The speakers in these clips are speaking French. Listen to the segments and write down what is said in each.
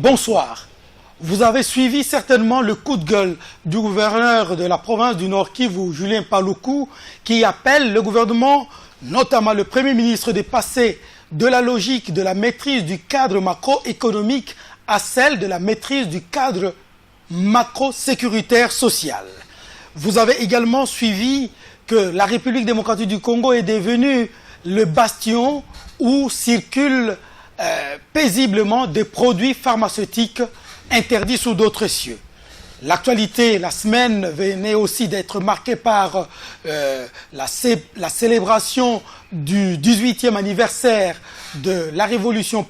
Bonsoir. Vous avez suivi certainement le coup de gueule du gouverneur de la province du Nord Kivu, Julien Paluku, qui appelle le gouvernement, notamment le Premier ministre, de passer de la logique de la maîtrise du cadre macroéconomique à celle de la maîtrise du cadre macro-sécuritaire social. Vous avez également suivi que la République démocratique du Congo est devenue le bastion où circulent paisiblement des produits pharmaceutiques interdits sous d'autres cieux. L'actualité, la semaine, venait aussi d'être marquée par la célébration du 18e anniversaire de la Révolution,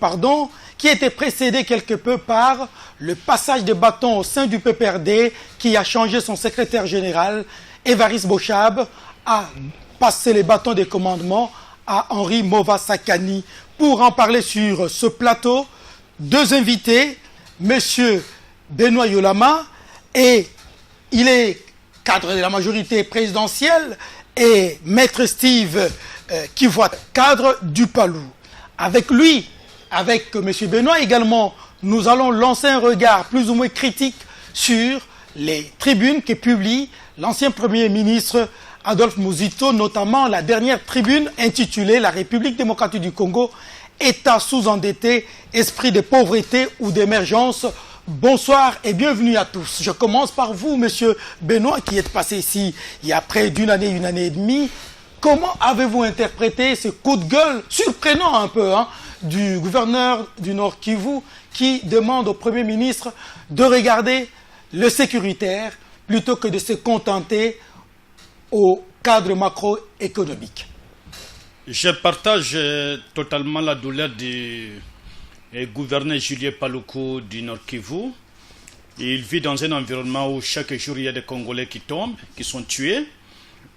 qui était précédée quelque peu par le passage des bâtons au sein du PPRD, qui a changé son secrétaire général, Évariste Bochab, a passé les bâtons des commandements à Henri Mova Sakani. Pour en parler sur ce plateau, deux invités, Monsieur Benoît Yolama, et il est cadre de la majorité présidentielle, et Maître Steve Kivuat, cadre du Palou. Avec lui, avec M. Benoît également, nous allons lancer un regard plus ou moins critique sur les tribunes que publie l'ancien Premier ministre Adolphe Muzito, notamment la dernière tribune intitulée « La République démocratique du Congo, État sous-endetté, esprit de pauvreté ou d'émergence ». Bonsoir et bienvenue à tous. Je commence par vous, Monsieur Benoît, qui êtes passé ici il y a près d'une année et demie. Comment avez-vous interprété ce coup de gueule, surprenant un peu, du gouverneur du Nord Kivu, qui demande au Premier ministre de regarder le sécuritaire plutôt que de se contenter au cadre macroéconomique? Je partage totalement la douleur du gouverneur Julien Paluku du Nord Kivu. Il vit dans un environnement où chaque jour il y a des Congolais qui tombent, qui sont tués.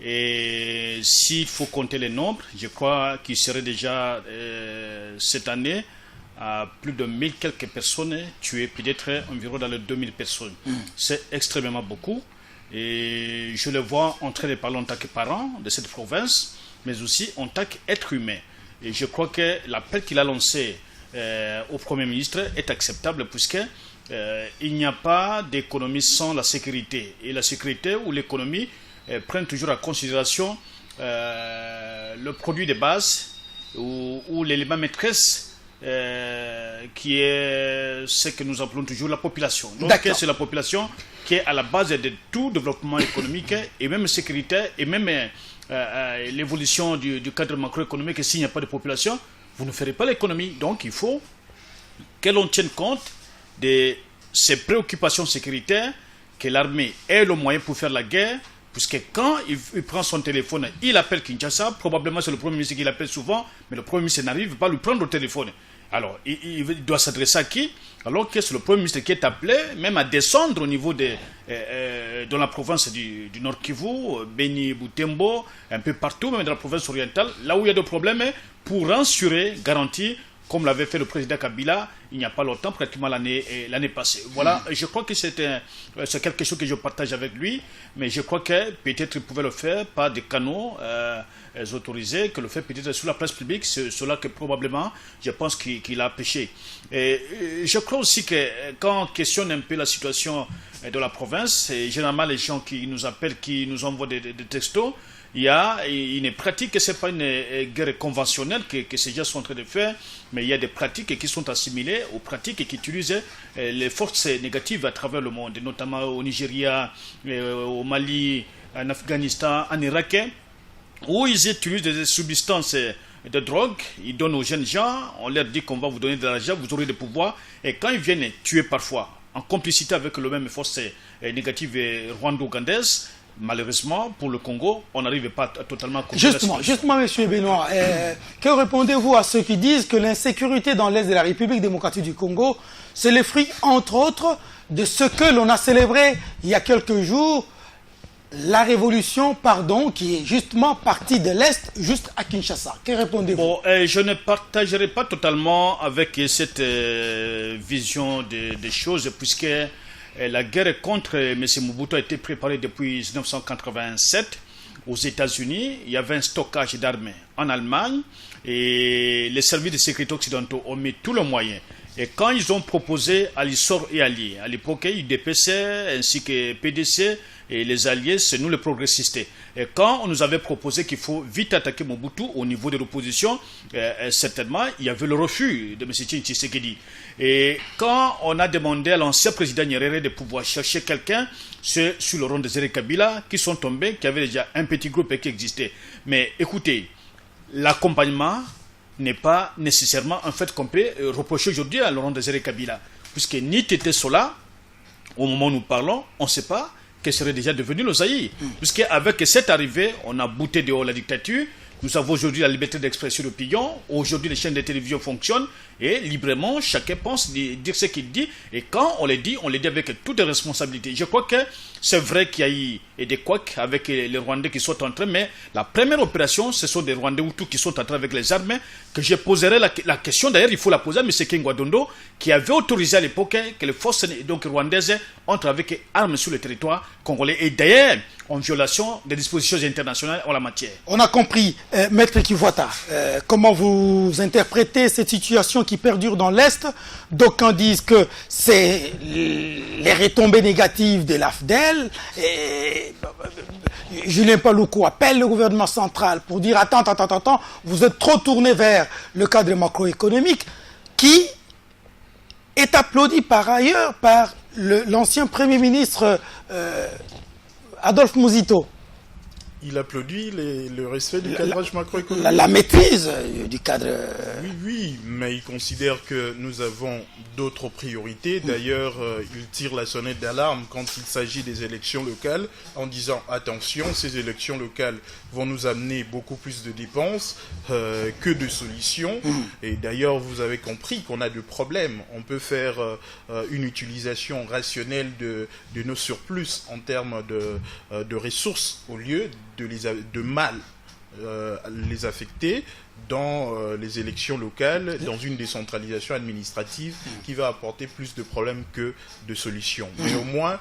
Et s'il faut compter les nombres, je crois qu'il serait déjà cette année à plus de 1000 quelques personnes tuées, peut-être environ dans les 2000 personnes. C'est extrêmement beaucoup. Et je le vois en train de parler en tant que parent de cette province, mais aussi en tant qu'être humain. Et je crois que l'appel qu'il a lancé au Premier ministre est acceptable, puisque il n'y a pas d'économie sans la sécurité. Et la sécurité ou l'économie prennent toujours en considération le produit de base ou l'élément maîtresse qui est ce que nous appelons toujours la population. Donc c'est la population qui est à la base de tout développement économique et même sécuritaire et même l'évolution du cadre macroéconomique. Et s'il n'y a pas de population, vous ne ferez pas l'économie. Donc il faut que l'on tienne compte de ces préoccupations sécuritaires, que l'armée ait le moyen pour faire la guerre, puisque quand il prend son téléphone, il appelle Kinshasa, probablement c'est le Premier ministre qui l'appelle souvent, mais le Premier ministre n'arrive pas à lui prendre au téléphone. Alors, il doit s'adresser à qui? Alors que c'est le Premier ministre qui est appelé même à descendre au niveau de la province du Nord Kivu, Beni, Butembo, un peu partout, même dans la province orientale, là où il y a des problèmes, pour assurer, garantir, comme l'avait fait le président Kabila il n'y a pas longtemps, pratiquement l'année passée. Voilà, je crois que c'est quelque chose que je partage avec lui, mais je crois que peut-être il pouvait le faire par des canaux autorisés, que le fait peut-être sur la place publique, c'est cela que probablement, je pense qu'il a péché. Et je crois aussi que quand on questionne un peu la situation de la province, et généralement les gens qui nous appellent, qui nous envoient des textos, il y a une pratique, ce n'est pas une guerre conventionnelle que ces gens sont en train de faire, mais il y a des pratiques qui sont assimilées aux pratiques qui utilisent les forces négatives à travers le monde, notamment au Nigeria, au Mali, en Afghanistan, en Irak, où ils utilisent des substances de drogue, ils donnent aux jeunes gens, on leur dit qu'on va vous donner de l'argent, vous aurez des pouvoirs, et quand ils viennent tuer parfois, en complicité avec le même force négative rwando-ougandaise, malheureusement, pour le Congo, on n'arrive pas à totalement... Justement, M. Benoît, que répondez-vous à ceux qui disent que l'insécurité dans l'Est de la République démocratique du Congo, c'est le fruit, entre autres, de ce que l'on a célébré il y a quelques jours, la révolution, qui est justement partie de l'Est, juste à Kinshasa. Que répondez-vous? Je ne partagerai pas totalement avec cette vision des choses, puisque la guerre contre M. Mobutu a été préparée depuis 1987 aux États-Unis. Il y avait un stockage d'armes en Allemagne et les services de sécurité occidentaux ont mis tous les moyens. Et quand ils ont proposé à l'ISOR et alliés, à l'époque, UDPC ainsi que PDC et les alliés, c'est nous les progressistes. Et quand on nous avait proposé qu'il faut vite attaquer Mobutu au niveau de l'opposition, certainement, il y avait le refus de M. Tshisekedi. Et quand on a demandé à l'ancien président Nyerere de pouvoir chercher quelqu'un, c'est sur le rond de Zéré Kabila qui sont tombés, qui avait déjà un petit groupe qui existait. Mais écoutez, l'accompagnement n'est pas nécessairement un fait qu'on peut reprocher aujourd'hui à Laurent Désiré Kabila. Puisque ni Tété Sola, au moment où nous parlons, on ne sait pas quel serait déjà devenu le Zaïre. Puisqu'avec cette arrivée, on a bouté dehors la dictature. Nous avons aujourd'hui la liberté d'expression d'opinion. Aujourd'hui, les chaînes de télévision fonctionnent et librement, chacun pense dire ce qu'il dit. Et quand on le dit avec toutes les responsabilités. Je crois que c'est vrai qu'il y a eu des couacs avec les Rwandais qui sont entrés, mais la première opération, ce sont des Rwandais Hutus qui sont entrés avec les armes. Que je poserai la question, d'ailleurs, il faut la poser à M. Kingwadondo, qui avait autorisé à l'époque que les forces rwandaises entrent avec armes sur le territoire congolais. Et d'ailleurs, en violation des dispositions internationales en la matière. On a compris. Maître Kivuata, comment vous interprétez cette situation qui perdure dans l'Est? D'aucuns disent que c'est les retombées négatives de l'AFDEL. Julien Paluku appelle le gouvernement central pour dire attends, vous êtes trop tourné vers le cadre macroéconomique qui est applaudi par ailleurs par l'ancien Premier ministre Adolphe Muzito. Il applaudit le respect du cadrage macroéconomique. La maîtrise du cadre. Oui, mais il considère que nous avons d'autres priorités. D'ailleurs, il tire la sonnette d'alarme quand il s'agit des élections locales en disant attention, ces élections locales vont nous amener beaucoup plus de dépenses que de solutions. Et d'ailleurs, vous avez compris qu'on a de problèmes. On peut faire une utilisation rationnelle de nos surplus en termes de ressources au lieu de mal les affecter dans les élections locales, dans une décentralisation administrative qui va apporter plus de problèmes que de solutions. Mais au moins,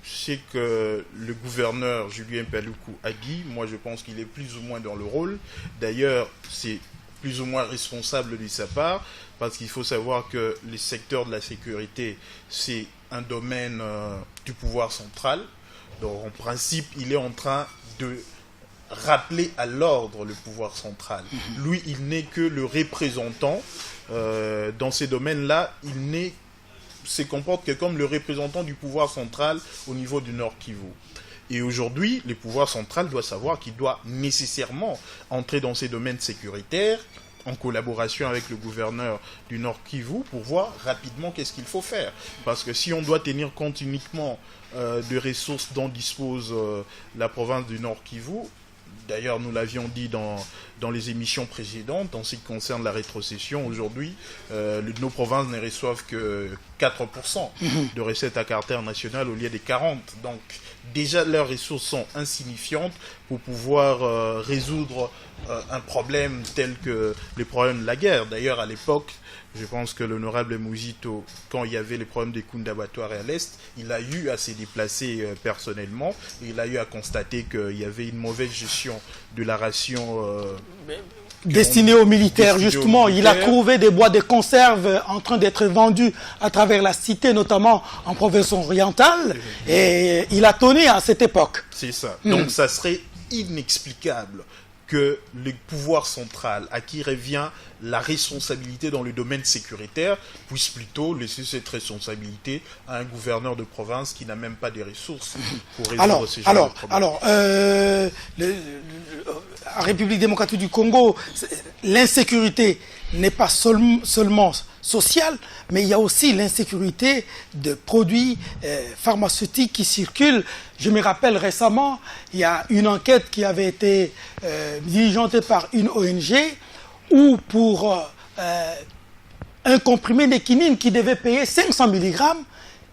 c'est que le gouverneur Julien Paluku a dit, moi je pense qu'il est plus ou moins dans le rôle. D'ailleurs, c'est plus ou moins responsable de sa part, parce qu'il faut savoir que les secteurs de la sécurité, c'est un domaine du pouvoir central. Donc, en principe, il est en train de rappeler à l'ordre le pouvoir central. Lui, il n'est que le représentant. Dans ces domaines-là, il se comporte que comme le représentant du pouvoir central au niveau du Nord Kivu. Et aujourd'hui, le pouvoir central doit savoir qu'il doit nécessairement entrer dans ces domaines sécuritaires, en collaboration avec le gouverneur du Nord Kivu, pour voir rapidement qu'est-ce qu'il faut faire. Parce que si on doit tenir compte uniquement de ressources dont dispose la province du Nord Kivu, d'ailleurs nous l'avions dit dans les émissions précédentes, en ce qui concerne la rétrocession, aujourd'hui, nos provinces ne reçoivent que 4% de recettes à caractère national au lieu des 40%. Donc déjà leurs ressources sont insignifiantes pour pouvoir résoudre un problème tel que les problèmes de la guerre. D'ailleurs, à l'époque, je pense que l'honorable Muzito, quand il y avait les problèmes des coups d'abattoir à l'Est, il a eu à se déplacer personnellement. Et il a eu à constater qu'il y avait une mauvaise gestion de la ration destinée aux militaires, justement. Il a trouvé des boîtes de conserve en train d'être vendus à travers la cité, notamment en province orientale. Et il a tonné à cette époque. C'est ça. Donc ça serait inexplicable que le pouvoir central, à qui revient la responsabilité dans le domaine sécuritaire, puisse plutôt laisser cette responsabilité à un gouverneur de province qui n'a même pas des ressources pour résoudre ces genres de problèmes. Alors, en République démocratique du Congo, l'insécurité n'est pas seulement sociale, mais il y a aussi l'insécurité de produits pharmaceutiques qui circulent. Je me rappelle récemment, il y a une enquête qui avait été diligentée par une ONG où pour un comprimé de quinine qui devait payer 500 mg,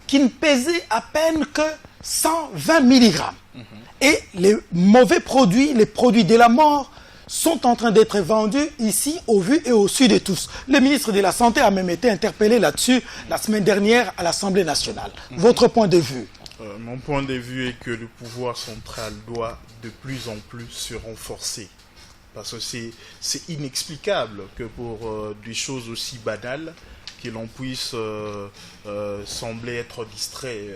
qui ne pesait à peine que 120 mg. Et les mauvais produits, les produits de la mort, sont en train d'être vendus ici, au vu et au su de tous. Le ministre de la Santé a même été interpellé là-dessus la semaine dernière à l'Assemblée nationale. Votre point de vue? Mon point de vue est que le pouvoir central doit de plus en plus se renforcer Parce que c'est inexplicable que pour des choses aussi banales, que l'on puisse sembler être distrait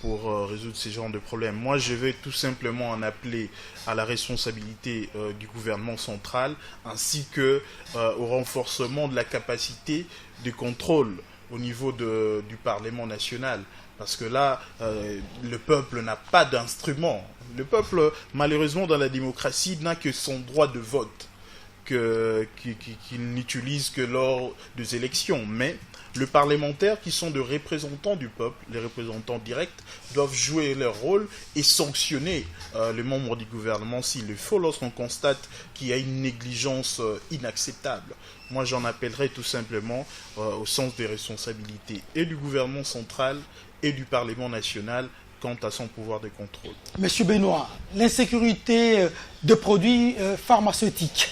pour résoudre ces genres de problèmes. Moi, je vais tout simplement en appeler à la responsabilité du gouvernement central, ainsi que au renforcement de la capacité de contrôle au niveau du Parlement national. Parce que là, le peuple n'a pas d'instrument. Le peuple, malheureusement, dans la démocratie, n'a que son droit de vote, qu'il n'utilise que lors des élections. Mais les parlementaires, qui sont des représentants du peuple, les représentants directs, doivent jouer leur rôle et sanctionner les membres du gouvernement s'il le faut, lorsqu'on constate qu'il y a une négligence inacceptable. Moi, j'en appellerai tout simplement au sens des responsabilités et du gouvernement central et du Parlement national quant à son pouvoir de contrôle. Monsieur Benoît, l'insécurité de produits pharmaceutiques.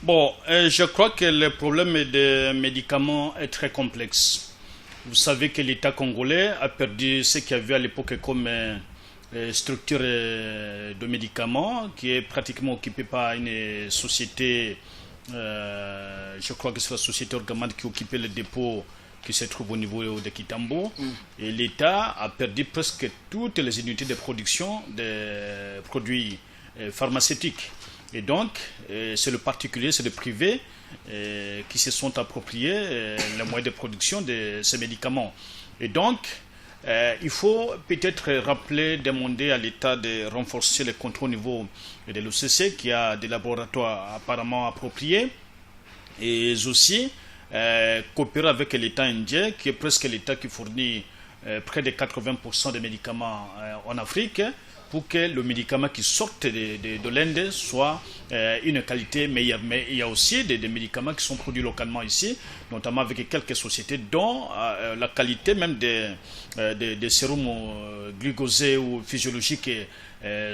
Bon, je crois que le problème des médicaments est très complexe. Vous savez que l'État congolais a perdu ce qu'il y avait à l'époque comme structure de médicaments, qui est pratiquement occupée par une société, je crois que c'est la société Orgamat qui occupait le dépôt qui se trouve au niveau de Kitambo. Et l'État a perdu presque toutes les unités de production des produits pharmaceutiques. Et donc, c'est le particulier, c'est le privé qui se sont appropriés les moyens de production de ces médicaments. Et donc, il faut peut-être rappeler, demander à l'État de renforcer le contrôle au niveau de l'OCC, qui a des laboratoires apparemment appropriés, et aussi coopérer avec l'État indien, qui est presque l'État qui fournit près de 80% des médicaments en Afrique, pour que le médicament qui sorte de l'Inde soit une qualité meilleure. Mais il y a aussi des médicaments qui sont produits localement ici, notamment avec quelques sociétés dont la qualité même des sérums glucosés ou physiologiques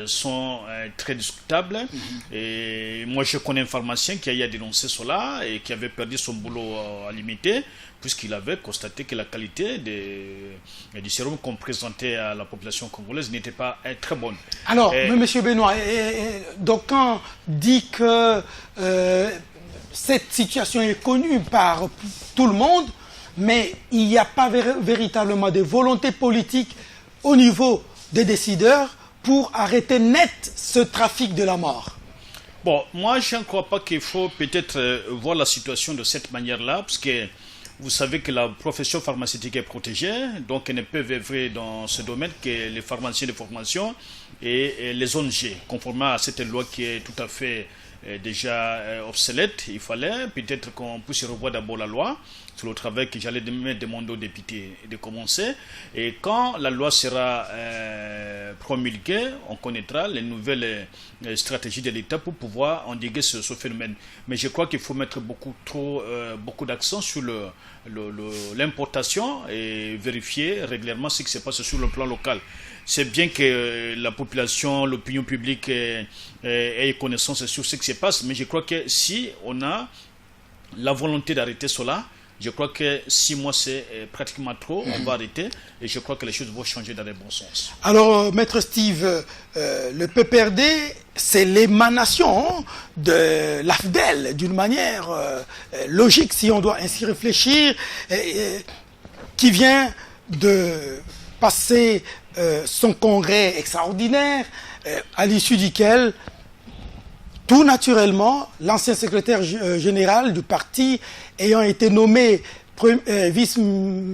sont très discutables. Et moi, je connais un pharmacien qui a dénoncé cela et qui avait perdu son boulot à limiter, puisqu'il avait constaté que la qualité du sérum qu'on présentait à la population congolaise n'était pas très bonne. Alors, Monsieur Benoît, donc quand on dit que cette situation est connue par tout le monde, mais il n'y a pas véritablement de volonté politique au niveau des décideurs pour arrêter net ce trafic de la mort. Bon, moi je ne crois pas qu'il faut peut-être voir la situation de cette manière-là, parce que vous savez que la profession pharmaceutique est protégée, donc elle ne peut œuvrer dans ce domaine que les pharmaciens de formation et les ONG, conformément à cette loi qui est tout à fait déjà obsolète. Il fallait peut-être qu'on puisse revoir d'abord la loi. C'est le travail que j'allais demander aux députés de commencer. Et quand la loi sera promulguée, on connaîtra les nouvelles stratégies de l'État pour pouvoir endiguer ce phénomène. Mais je crois qu'il faut mettre beaucoup d'accent sur l'importation et vérifier régulièrement ce qui se passe sur le plan local. C'est bien que la population, l'opinion publique ait connaissance sur ce qui se passe, mais je crois que si on a la volonté d'arrêter cela, je crois que 6 mois c'est pratiquement trop, on va arrêter et je crois que les choses vont changer dans le bon sens. Alors, Maître Steve, le PPRD, c'est l'émanation de l'AFDEL d'une manière logique, si on doit ainsi réfléchir, qui vient de passer son congrès extraordinaire, à l'issue duquel, tout naturellement, l'ancien secrétaire général du parti ayant été nommé vice-premier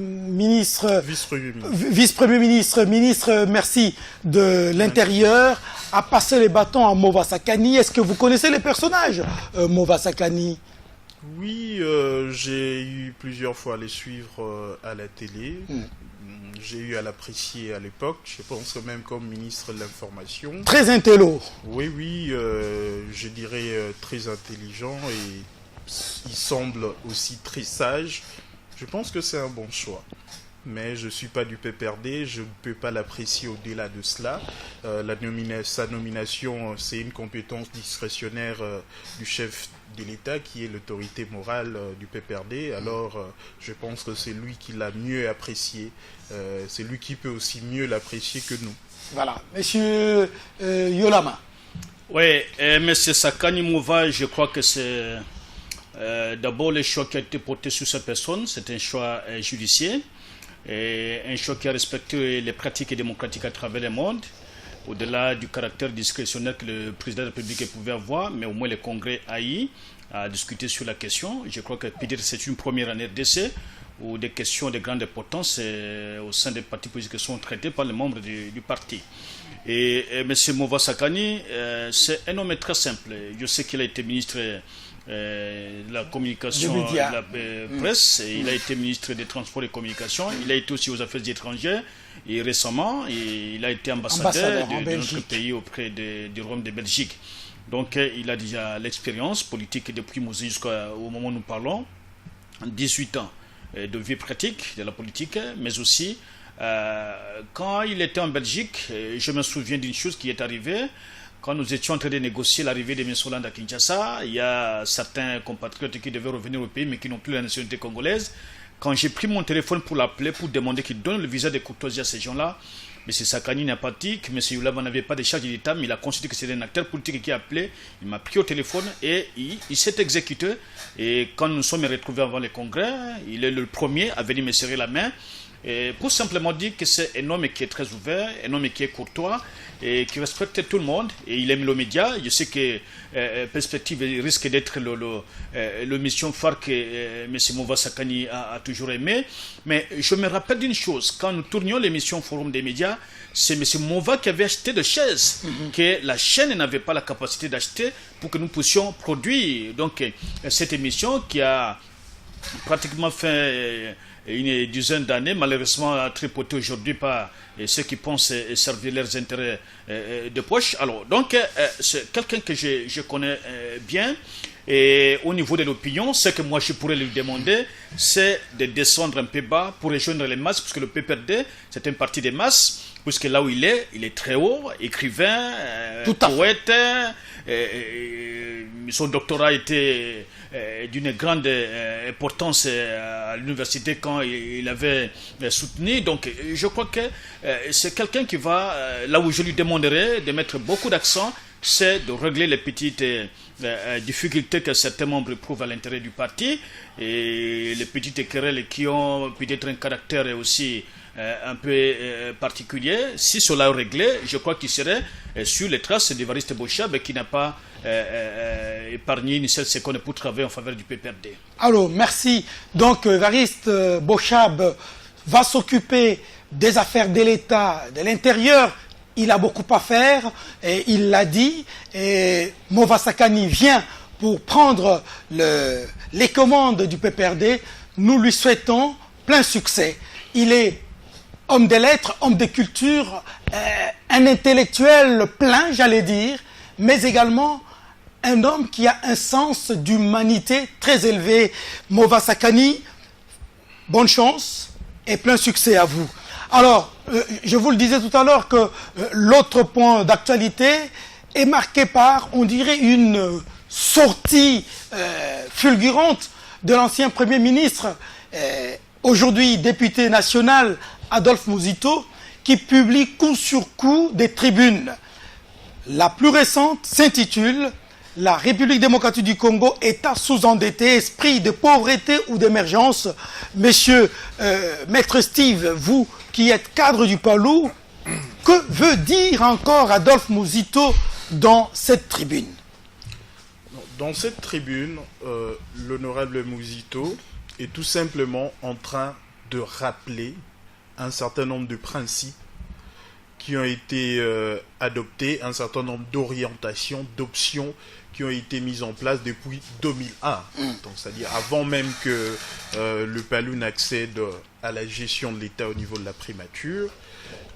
ministre, merci, de l'Intérieur, a passé les bâtons à Mova Sakani. Est-ce que vous connaissez les personnages, Mova Sakani? Oui, j'ai eu plusieurs fois à les suivre à la télé. J'ai eu à l'apprécier à l'époque, je pense même comme ministre de l'Information. Très intello. Oui, je dirais très intelligent et il semble aussi très sage. Je pense que c'est un bon choix. Mais je ne suis pas du PPRD, je ne peux pas l'apprécier au-delà de cela. Sa nomination, c'est une compétence discrétionnaire du chef de l'État qui est l'autorité morale du PPRD. Alors, je pense que c'est lui qui l'a mieux apprécié. C'est lui qui peut aussi mieux l'apprécier que nous. Voilà. Monsieur Yolama. Oui, M. Sakani Mouva, je crois que c'est d'abord le choix qui a été porté sur sa personne, c'est un choix judiciaire, et un choix qui a respecté les pratiques démocratiques à travers le monde, au-delà du caractère discrétionnaire que le président de la République pouvait avoir, mais au moins le Congrès a eu à discuter sur la question. Je crois que peut-être c'est une première année d'essai où des questions de grande importance au sein des partis politiques sont traitées par les membres du parti. Et M. Mouva Sakani, c'est un homme très simple. Je sais qu'il a été ministre de la communication et de la presse, et il a été ministre des Transports et Communications, il a été aussi aux Affaires étrangères, et récemment, il a été ambassadeur de notre pays auprès du Royaume de Belgique. Donc, il a déjà l'expérience politique depuis Mosée jusqu'au moment où nous parlons, 18 ans de vie pratique de la politique, mais aussi quand il était en Belgique, je me souviens d'une chose qui est arrivée. Quand nous étions en train de négocier l'arrivée de M. Hollande à Kinshasa, il y a certains compatriotes qui devaient revenir au pays mais qui n'ont plus la nationalité congolaise. Quand j'ai pris mon téléphone pour l'appeler, pour demander qu'il donne le visa de courtoisie à ces gens-là, M. Sakani n'a pas dit que M. Youlaba n'avait pas de charge d'État, mais il a considéré que c'était un acteur politique qui a appelé. Il m'a pris au téléphone et il s'est exécuté. Et quand nous sommes retrouvés avant le congrès, il est le premier à venir me serrer la main. Et pour simplement dire que c'est un homme qui est très ouvert, un homme qui est courtois et qui respecte tout le monde, et il aime le média. Je sais que Perspective risque d'être le mission phare que M. Mouva Sakani a toujours aimé, mais je me rappelle d'une chose: quand nous tournions l'émission Forum des médias, c'est M. Mouva qui avait acheté des chaises que la chaîne n'avait pas la capacité d'acheter pour que nous puissions produire. Donc cette émission qui a pratiquement fait une dizaine d'années, malheureusement tripotée aujourd'hui par ceux qui pensent servir leurs intérêts de poche. Alors, donc, c'est quelqu'un que je connais bien. Et au niveau de l'opinion, ce que moi je pourrais lui demander, c'est de descendre un peu bas pour rejoindre les masses, puisque le PPRD, c'est un parti des masses, puisque là où il est très haut, écrivain, poète, son doctorat était d'une grande importance à l'université quand il avait soutenu. Donc je crois que c'est quelqu'un qui va, là où je lui demanderai de mettre beaucoup d'accent, c'est de régler les petites difficultés que certains membres éprouvent à l'intérieur du parti, et les petites querelles qui ont peut-être un caractère aussi un peu particulier. Si cela est réglé, je crois qu'il serait sur les traces d'Évariste Bochab, qui n'a pas épargné une seule seconde pour travailler en faveur du PPRD. Alors, merci. Donc, Évariste Bochab va s'occuper des affaires de l'État, de l'intérieur. Il a beaucoup à faire, et il l'a dit, et Mouva Sakani vient pour prendre les commandes du PPRD. Nous lui souhaitons plein succès. Il est homme de lettres, homme de culture, un intellectuel plein, j'allais dire, mais également un homme qui a un sens d'humanité très élevé. Mouva Sakani, bonne chance et plein succès à vous. Alors, je vous le disais tout à l'heure que l'autre point d'actualité est marqué par, on dirait, une sortie fulgurante de l'ancien Premier ministre, aujourd'hui député national, Adolphe Muzito, qui publie coup sur coup des tribunes. La plus récente s'intitule « La République démocratique du Congo, État sous-endetté, esprit de pauvreté ou d'émergence ». Monsieur Maître Steve, vous qui êtes cadre du Palou, que veut dire encore Adolphe Muzito dans cette tribune? Dans cette tribune, l'honorable Muzito est tout simplement en train de rappeler un certain nombre de principes qui ont été adoptés, un certain nombre d'orientations, d'options qui ont été mises en place depuis 2001. Donc, c'est-à-dire avant même que le Palou n'accède à la gestion de l'État au niveau de la primature.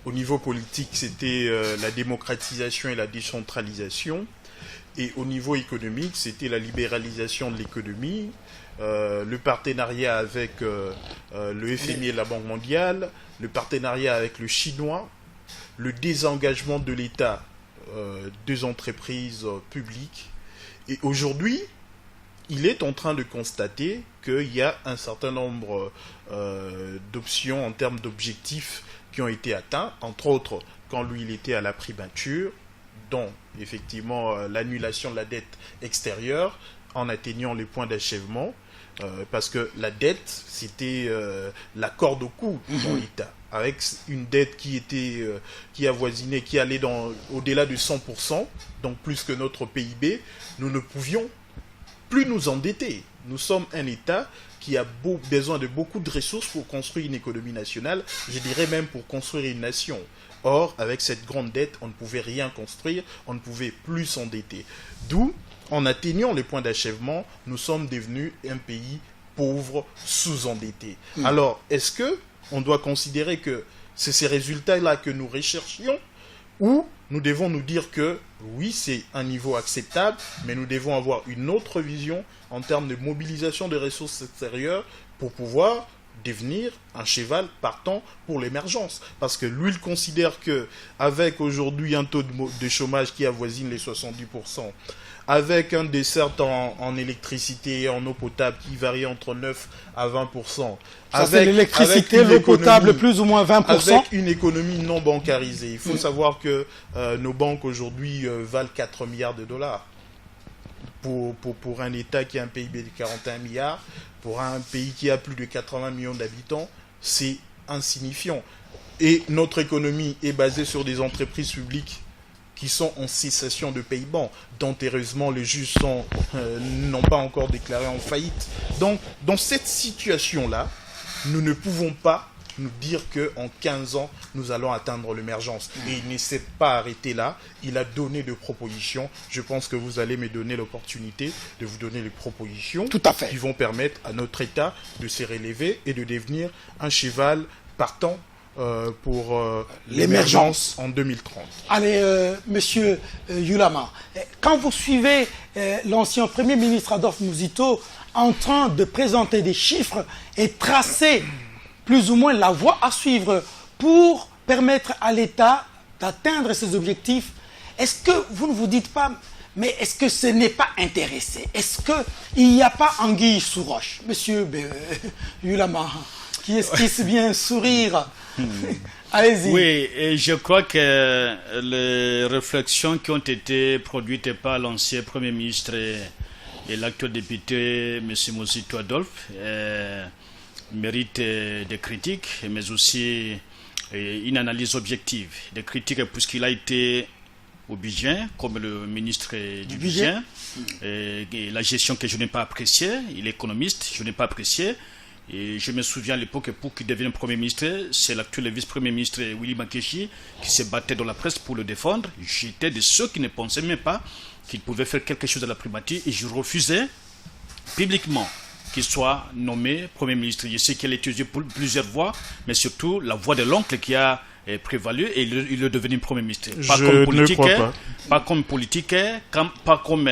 Au niveau politique, c'était la démocratisation et la décentralisation. Et au niveau économique, c'était la libéralisation de l'économie, le partenariat avec le FMI et la Banque mondiale, le partenariat avec le Chinois, le désengagement de l'État des entreprises publiques. Et aujourd'hui, il est en train de constater qu'il y a un certain nombre d'options en termes d'objectifs qui ont été atteints, entre autres quand lui il était à la primature, dont effectivement l'annulation de la dette extérieure en atteignant les points d'achèvement, parce que la dette, c'était la corde au cou dans l'État. Avec une dette qui avoisinait, qui allait au-delà de 100%, donc plus que notre PIB, nous ne pouvions plus nous endetter. Nous sommes un État qui a besoin de beaucoup de ressources pour construire une économie nationale, je dirais même pour construire une nation. Or, avec cette grande dette, on ne pouvait rien construire, on ne pouvait plus s'endetter. D'où, en atteignant les points d'achèvement, nous sommes devenus un pays pauvre, sous-endetté. Alors, est-ce que on doit considérer que c'est ces résultats-là que nous recherchions, ou nous devons nous dire que oui, c'est un niveau acceptable, mais nous devons avoir une autre vision en termes de mobilisation de ressources extérieures pour pouvoir devenir un cheval partant pour l'émergence. Parce que lui, il considère que avec aujourd'hui un taux de chômage qui avoisine les 70%, avec un dessert en électricité et en eau potable qui varie entre 9 à 20%. Ça, c'est l'électricité, l'eau potable, plus ou moins 20%. Avec une économie non bancarisée. Il faut savoir que nos banques aujourd'hui valent 4 milliards de dollars. Pour un État qui a un PIB de 41 milliards, pour un pays qui a plus de 80 millions d'habitants, c'est insignifiant. Et notre économie est basée sur des entreprises publiques qui sont en cessation de paiement, dont heureusement les juges n'ont pas encore déclaré en faillite. Donc, dans cette situation-là, nous ne pouvons pas nous dire qu'en 15 ans, nous allons atteindre l'émergence. Et il ne s'est pas arrêté là, il a donné des propositions. Je pense que vous allez me donner l'opportunité de vous donner les propositions Tout à fait. qui vont permettre à notre État de se relever et de devenir un cheval partant pour l'émergence en 2030. Allez, monsieur Yulama, quand vous suivez l'ancien Premier ministre Adolphe Muzito en train de présenter des chiffres et tracer plus ou moins la voie à suivre pour permettre à l'État d'atteindre ses objectifs, est-ce que vous ne vous dites pas, mais est-ce que ce n'est pas intéressé? Est-ce qu'il n'y a pas anguille sous roche? Monsieur Yulama, qui esquisse bien sourire. Allez-y. Oui, et je crois que les réflexions qui ont été produites par l'ancien Premier ministre et l'actuel député, M. Muzito Adolphe, méritent des critiques, mais aussi une analyse objective. Des critiques puisqu'il a été au budget, comme le ministre du budget. Et la gestion que je n'ai pas appréciée, il est économiste, je n'ai pas apprécié. Et je me souviens à l'époque, pour qu'il devienne Premier ministre, c'est l'actuel vice-premier ministre Willy Makeshi qui se battait dans la presse pour le défendre. J'étais de ceux qui ne pensaient même pas qu'il pouvait faire quelque chose à la primature et je refusais publiquement qu'il soit nommé Premier ministre. Je sais qu'il a utilisé plusieurs voix, mais surtout la voix de l'oncle qui a prévalu et il est devenu Premier ministre. Pas comme politique, pas comme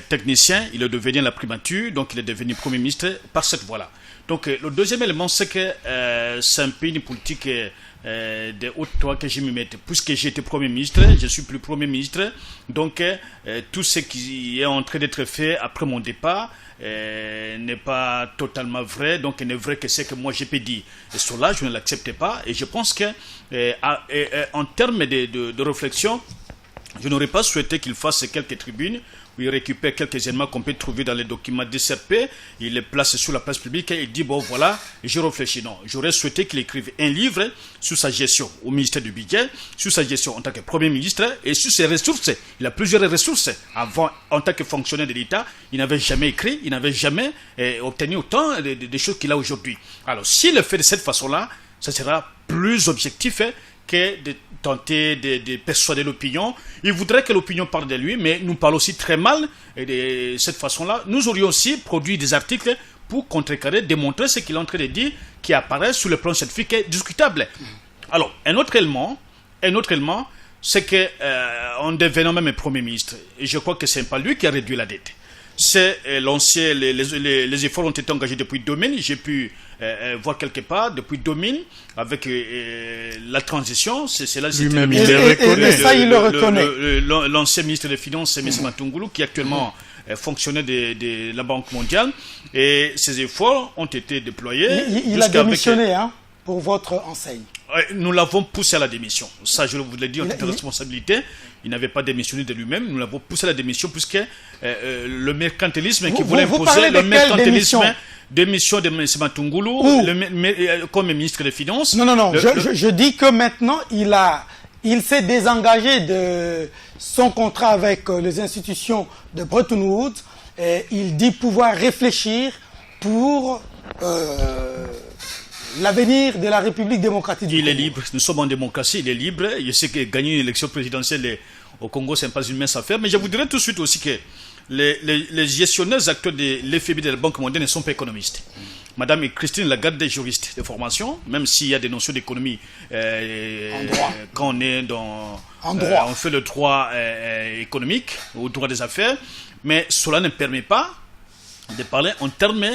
technicien, il est devenu à la primature, donc il est devenu Premier ministre par cette voie-là. Donc le deuxième élément, c'est que c'est un peu une politique de haute toit que je me mette. Puisque j'ai été Premier ministre, je suis plus Premier ministre, donc tout ce qui est en train d'être fait après mon départ n'est pas totalement vrai, donc il n'est vrai que ce que moi j'ai dit. Et cela, je ne l'accepte pas, et je pense que en termes de réflexion, je n'aurais pas souhaité qu'il fasse quelques tribunes où il récupère quelques éléments qu'on peut trouver dans les documents DCRP, il les place sur la place publique et il dit bon voilà, je réfléchis. Non, j'aurais souhaité qu'il écrive un livre sur sa gestion au ministère du budget, sur sa gestion en tant que Premier ministre et sur ses ressources. Il a plusieurs ressources. Avant, en tant que fonctionnaire de l'État, il n'avait jamais écrit, il n'avait jamais obtenu autant de choses qu'il a aujourd'hui. Alors, s'il le fait de cette façon-là, ça sera plus objectif que de tenter de persuader l'opinion. Il voudrait que l'opinion parle de lui, mais nous parle aussi très mal. Et de cette façon-là, nous aurions aussi produit des articles pour contrecarrer, démontrer ce qu'il est en train de dire, qui apparaît sur le plan scientifique est discutable. Alors, un autre élément, c'est que en devenant même Premier ministre, et je crois que ce n'est pas lui qui a réduit la dette. C'est l'ancien, les efforts ont été engagés depuis 2000. J'ai pu voir quelque part depuis 2000 avec la transition. C'est là lui-même il le reconnaît. Et ça il le reconnaît. L'ancien ministre des Finances, M. Matungulu, qui est actuellement fonctionnaire de la Banque mondiale, et ces efforts ont été déployés. Il a démissionné pour votre enseigne. Nous l'avons poussé à la démission. Ça, je vous l'ai dit en toute responsabilité. Il n'avait pas démissionné de lui-même. Nous l'avons poussé à la démission puisque le mercantilisme qui voulait imposer le mercantilisme, démission de M. Matungulu comme ministre des Finances. Non. Je dis que maintenant, il s'est désengagé de son contrat avec les institutions de Bretton Woods. Et il dit pouvoir réfléchir pour l'avenir de la République démocratique du Congo. Il est libre, nous sommes en démocratie, il est libre. Je sais que gagner une élection présidentielle au Congo, ce n'est pas une mince affaire. Mais je vous dirais tout de suite aussi que les gestionnaires acteurs de l'FMI de la Banque mondiale ne sont pas économistes. Madame Christine Lagarde est juriste de formation, même s'il y a des notions d'économie quand on est on fait le droit économique ou droit des affaires, mais cela ne permet pas de parler en termes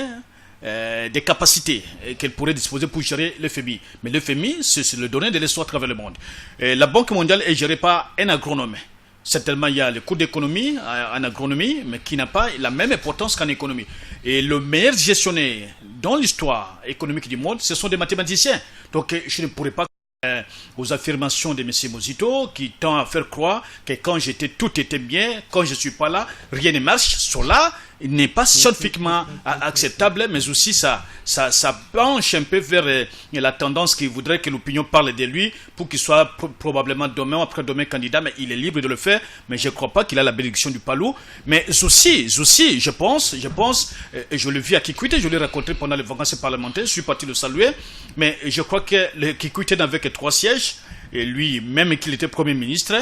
des capacités qu'elle pourrait disposer pour gérer le FMI. Mais le FMI, c'est le domaine de l'histoire à travers le monde. La Banque mondiale est gérée par un agronome. Certainement, il y a le cours d'économie en agronomie, mais qui n'a pas la même importance qu'en économie. Et le meilleur gestionnaire dans l'histoire économique du monde, ce sont des mathématiciens. Donc, je ne pourrais pas aux affirmations de M. Mosito qui tend à faire croire que quand tout était bien, quand je ne suis pas là, rien ne marche. Cela n'est pas scientifiquement acceptable, mais aussi ça penche un peu vers la tendance qui voudrait que l'opinion parle de lui pour qu'il soit probablement demain ou après-demain candidat, mais il est libre de le faire, mais je ne crois pas qu'il a la bénédiction du Palou. Mais aussi, je pense, et je le vis à Kikwite, je l'ai rencontré pendant les vacances parlementaires, je suis parti le saluer, mais je crois que le Kikwite n'avait que 3 sièges, et lui, même qu'il était Premier ministre,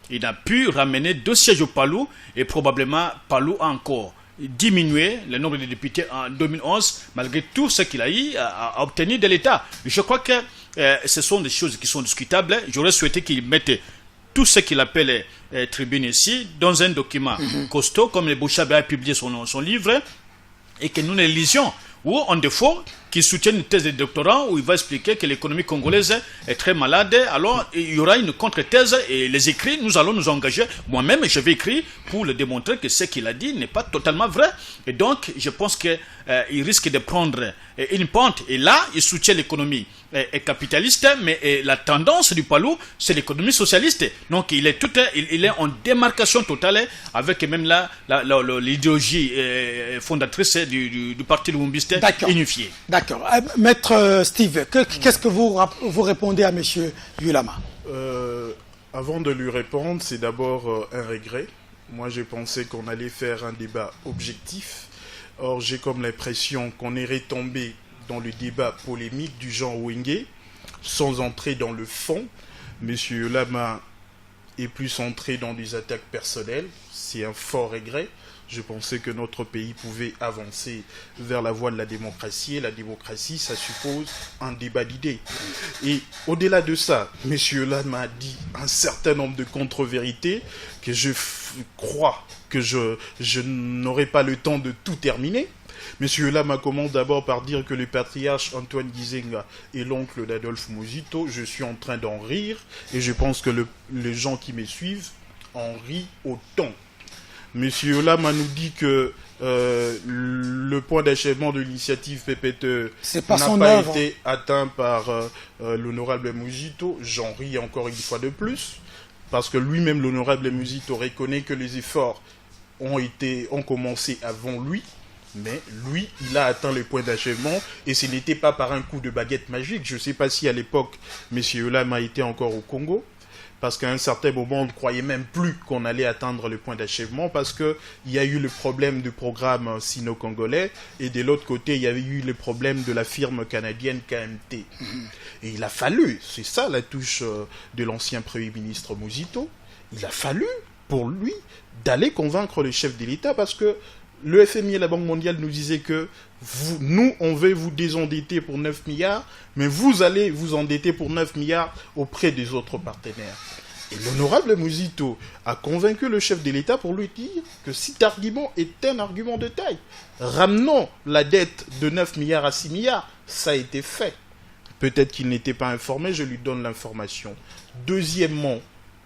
il a pu ramener 2 sièges au Palou, et probablement Palou a encore diminuer le nombre de députés en 2011, malgré tout ce qu'il a eu à obtenir de l'État. Je crois que ce sont des choses qui sont discutables. J'aurais souhaité qu'il mette tout ce qu'il appelle tribune ici dans un document costaud, comme le Bouchabé a publié son livre, et que nous les lisions, ou en défaut, qui soutiennent une thèse de doctorat où il va expliquer que l'économie congolaise est très malade. Alors, il y aura une contre-thèse et les écrits, nous allons nous engager. Moi-même, je vais écrire pour le démontrer que ce qu'il a dit n'est pas totalement vrai. Et donc, je pense qu'il risque de prendre une pente. Et là, il soutient l'économie capitaliste, mais la tendance du Palou, c'est l'économie socialiste. Donc, il est en démarcation totale avec même l'idéologie fondatrice du parti lumumbiste unifié. D'accord. Maître Steve, qu'est-ce que vous répondez à M. Yulama? Avant de lui répondre, c'est d'abord un regret. Moi, j'ai pensé qu'on allait faire un débat objectif. Or, j'ai comme l'impression qu'on est retombé dans le débat polémique du genre Wenge, sans entrer dans le fond. M. Yulama est plus entré dans des attaques personnelles. C'est un fort regret. Je pensais que notre pays pouvait avancer vers la voie de la démocratie. Et la démocratie, ça suppose un débat d'idées. Et au-delà de ça, M. Yulama a dit un certain nombre de contre-vérités que je crois que je n'aurai pas le temps de tout terminer. M. Yulama commence d'abord par dire que le patriarche Antoine Gizenga est l'oncle d'Adolphe Mosito. Je suis en train d'en rire et je pense que les gens qui me suivent en rient autant. M. Yulama nous dit que le point d'achèvement de l'initiative PPTE n'a pas été atteint par l'honorable Mosito. J'en ris encore une fois de plus, parce que lui-même, l'honorable Mosito, reconnaît que les efforts ont commencé avant lui, mais lui, il a atteint le point d'achèvement, et ce n'était pas par un coup de baguette magique. Je ne sais pas si à l'époque, M. Yulama était encore au Congo, parce qu'à un certain moment, on ne croyait même plus qu'on allait atteindre le point d'achèvement, parce qu'il y a eu le problème du programme sino-congolais, et de l'autre côté, il y avait eu le problème de la firme canadienne KMT. Et il a fallu, c'est ça la touche de l'ancien Premier ministre Mosito, il a fallu, pour lui, d'aller convaincre le chef de l'État, parce que le FMI et la Banque mondiale nous disaient que nous, on veut vous désendetter pour 9 milliards, mais vous allez vous endetter pour 9 milliards auprès des autres partenaires. Et l'honorable Mosito a convaincu le chef de l'État pour lui dire que cet argument est un argument de taille. Ramenons la dette de 9 milliards à 6 milliards, ça a été fait. Peut-être qu'il n'était pas informé, je lui donne l'information. Deuxièmement,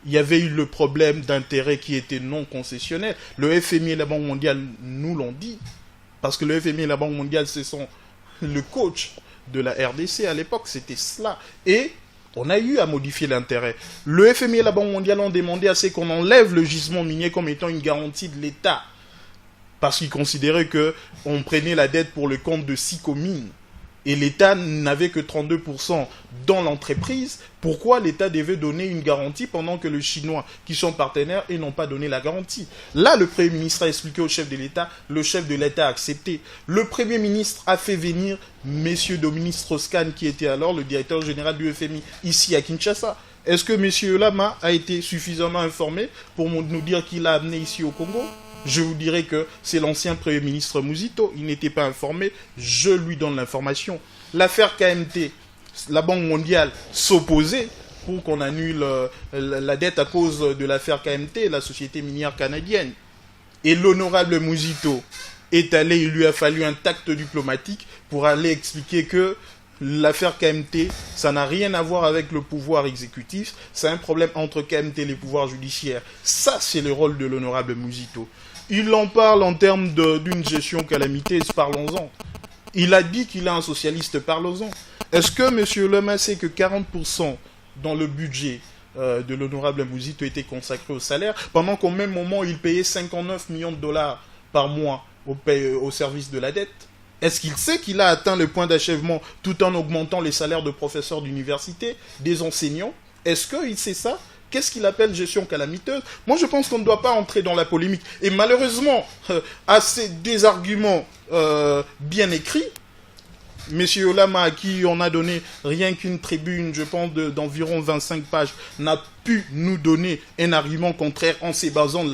il y avait eu le problème d'intérêt qui était non concessionnel. Le FMI et la Banque mondiale nous l'ont dit. Parce que le FMI et la Banque mondiale, ce sont le coach de la RDC à l'époque, c'était cela. Et On a eu à modifier l'intérêt. Le FMI et la Banque mondiale ont demandé à ce qu'on enlève le gisement minier comme étant une garantie de l'État. Parce qu'ils considéraient qu'on prenait la dette pour le compte de 6 communes. Et l'État n'avait que 32% dans l'entreprise. Pourquoi l'État devait donner une garantie pendant que les Chinois, qui sont partenaires, n'ont pas donné la garantie? Là, le Premier ministre a expliqué au chef de l'État, le chef de l'État a accepté. Le Premier ministre a fait venir M. Dominique Strauss-Kahn, qui était alors le directeur général du FMI, ici à Kinshasa. Est-ce que M. Lama a été suffisamment informé pour nous dire qu'il l'a amené ici au Congo? Je vous dirais que c'est l'ancien Premier ministre Muzito. Il n'était pas informé. Je lui donne l'information. L'affaire KMT, la Banque mondiale s'opposait pour qu'on annule la dette à cause de l'affaire KMT, la société minière canadienne. Et l'honorable Muzito est allé, il lui a fallu un tact diplomatique pour aller expliquer que l'affaire KMT, ça n'a rien à voir avec le pouvoir exécutif. C'est un problème entre KMT et les pouvoirs judiciaires. Ça, c'est le rôle de l'honorable Muzito. Il en parle en termes d'une gestion calamiteuse, parlons-en. Il a dit qu'il est un socialiste, parlons-en. Est-ce que M. Lema sait que 40% dans le budget de l'honorable Muzito était consacré au salaire, pendant qu'au même moment, il payait 59 millions de dollars par mois au service de la dette? Est-ce qu'il sait qu'il a atteint le point d'achèvement tout en augmentant les salaires de professeurs d'université, des enseignants? Est-ce qu'il sait ça? Qu'est-ce qu'il appelle gestion calamiteuse? Moi, je pense qu'on ne doit pas entrer dans la polémique. Et malheureusement, à des arguments bien écrits, M. Lama, à qui on a donné rien qu'une tribune, je pense, d'environ 25 pages, n'a pu nous donner un argument contraire en se basant